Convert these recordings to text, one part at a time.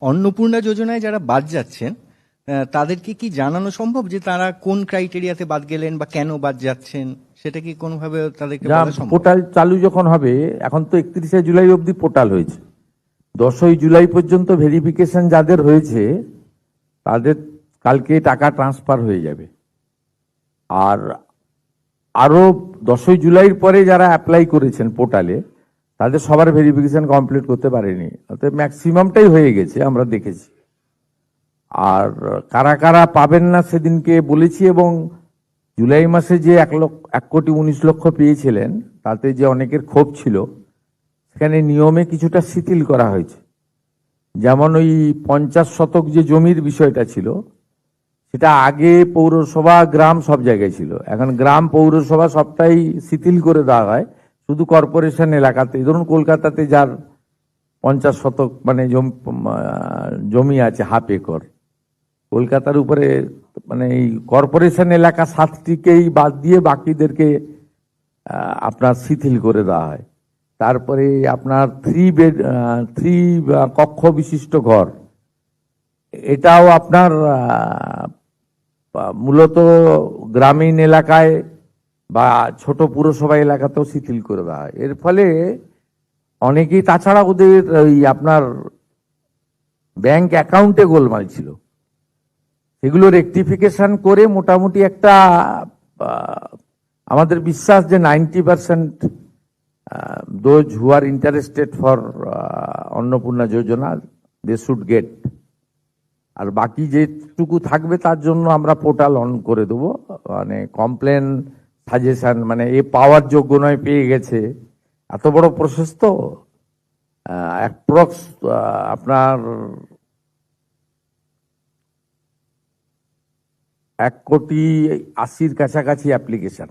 অন্নপূর্ণা যোজনায় যারা বাদ যাচ্ছেন তাদেরকে কি জানানো সম্ভব যে তারা কোন ক্রাইটেরিয়াতে বাদ গেলেন বা কেন বাদ যাচ্ছেন? সেটা কি কোনোভাবে তাদেরকে বলা সম্ভব? পোর্টাল চালু যখন হবে, এখন তো 31শে জুলাই অবধি পোর্টাল হয়েছে, 10ই জুলাই পর্যন্ত ভেরিফিকেশন যাদের হয়েছে তাদের কালকে টাকা ট্রান্সফার হয়ে যাবে। আর আরো 10ই জুলাইয়ের পরে যারা অ্যাপ্লাই করেছেন পোর্টালে, তাদের সবার ভেরিফিকেশন কমপ্লিট করতে পারেনি, অর্থাৎ ম্যাক্সিমামটাই হয়ে গেছে, আমরা দেখেছি। আর কারা কারা পাবেন না সেদিনকে বলেছি, এবং জুলাই মাসে যে 1,19,00,000 পেয়েছিলেন তাতে যে অনেকের ক্ষোভ ছিল, সেখানে নিয়মে কিছুটা শিথিল করা হয়েছে। যেমন ওই 50 শতক যে জমির বিষয়টা ছিল, সেটা আগে পৌরসভা গ্রাম সব জায়গায় ছিল, এখন গ্রাম পৌরসভা সবটাই শিথিল করে দেওয়া হয়, শুধু কর্পোরেশন এলাকাতে। ধরুন কলকাতাতে যার 50 শতক মানে জমি আছে, হাফ একর, কলকাতার উপরে মানে এই কর্পোরেশন এলাকা 7টিকেই বাদ দিয়ে বাকিদেরকে আপনার শিথিল করে দেওয়া হয়। তারপরে আপনার 3 কক্ষ বিশিষ্ট ঘর, এটাও আপনার মূলত গ্রামীণ এলাকায় বা ছোট পুরসভা এলাকাতেও শিথিল করে দেওয়া হয়। এর ফলে অনেকেই, তাছাড়া ওদের ওই আপনার ব্যাংক অ্যাকাউন্টে গোলমাল ছিল, সেগুলো রেকটিফিকেশন করে মোটামুটি একটা আমাদের বিশ্বাস যে 90% those who are interested for Annapurna Yojana they should get. আর বাকি যেটুকু থাকবে তার জন্য আমরা পোর্টাল অন করে দেবো, মানে কমপ্লেন সাজেশন, মানে এ পাওয়ার যোগ্য নয় পেয়ে গেছে, এত বড় প্রসেস তো। অ্যাপ্রক্স আপনার 1,80,00,000 কাছাকাছি অ্যাপ্লিকেশন,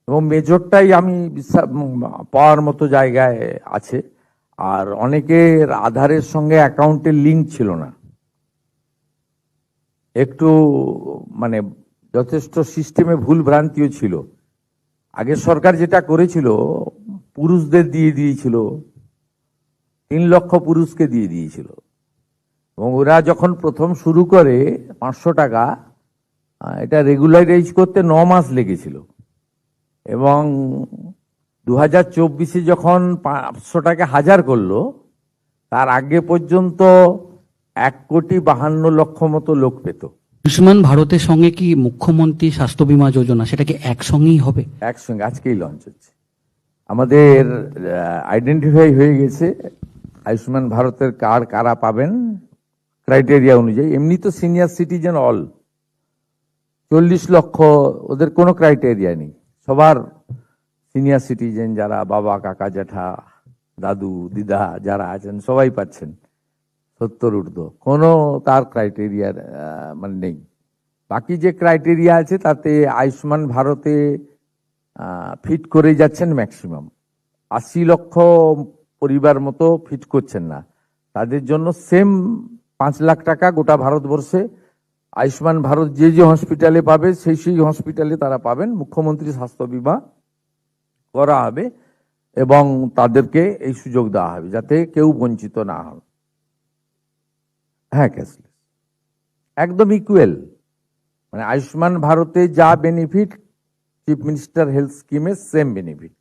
এবং মেজরটাই আমি পাওয়ার মতো জায়গায় আছে। আর অনেকের আধারের সঙ্গে অ্যাকাউন্টের লিঙ্ক ছিল না, একটু মানে যথেষ্ট সিস্টেমে ভুল ভ্রান্তিও ছিল। আগের সরকার যেটা করেছিল, পুরুষদের দিয়ে দিয়েছিল, 3 লক্ষ পুরুষকে দিয়ে দিয়েছিল, এবং ওরা যখন প্রথম শুরু করে 500 টাকা, এটা রেগুলারাইজ করতে 9 মাস লেগেছিল, এবং 2024-এ যখন 500 টাকা 1000 করলো, তার আগে পর্যন্ত 1,52,00,000 মতো লোক পেত। আয়ুষ্মান ভারতের সঙ্গে কি মুখ্যমন্ত্রী স্বাস্থ্য বীমা যোজনা, সেটা কি একসঙ্গেই হবে? একসঙ্গে, আজকেই লঞ্চ হচ্ছে। আমাদের আইডেন্টিফাই হয়ে গেছে আয়ুষ্মান ভারতের কার্ড কারা পাবেন ক্রাইটেরিয়া অনুযায়ী। এমনি তো সিনিয়র সিটিজেন অল 40 লক্ষ, ওদের কোনো ক্রাইটেরিয়া নেই, সবার সিনিয়র সিটিজেন যারা বাবা কাকা জ্যাঠা দাদু দিদা যারা আছেন সবাই পাচ্ছেন, 70 ঊর্ধ্ব, কোনো তার ক্রাইটেরিয়ার মানে নেই। বাকি যে ক্রাইটেরিয়া আছে তাতে আয়ুষ্মান ভারতে ফিট করে যাচ্ছেন ম্যাক্সিমাম 80 লক্ষ পরিবার মতো ফিট করছেন না, তাদের জন্য সেম 5 লাখ টাকা গোটা ভারতবর্ষে আয়ুষ্মান ভারত যে যে হসপিটালে পাবে সেই সেই হসপিটালে তারা পাবেন। মুখ্যমন্ত্রী স্বাস্থ্য বীমা করা হবে এবং তাদেরকে এই সুযোগ দেওয়া হবে যাতে কেউ বঞ্চিত না হন। হ্যাঁ, ক্যাশলেস, একদম ইকুয়াল, মানে আয়ুষ্মান ভারতে যা বেনিফিট চিফ মিনিস্টার হেলথ স্কিমে সেম বেনিফিট।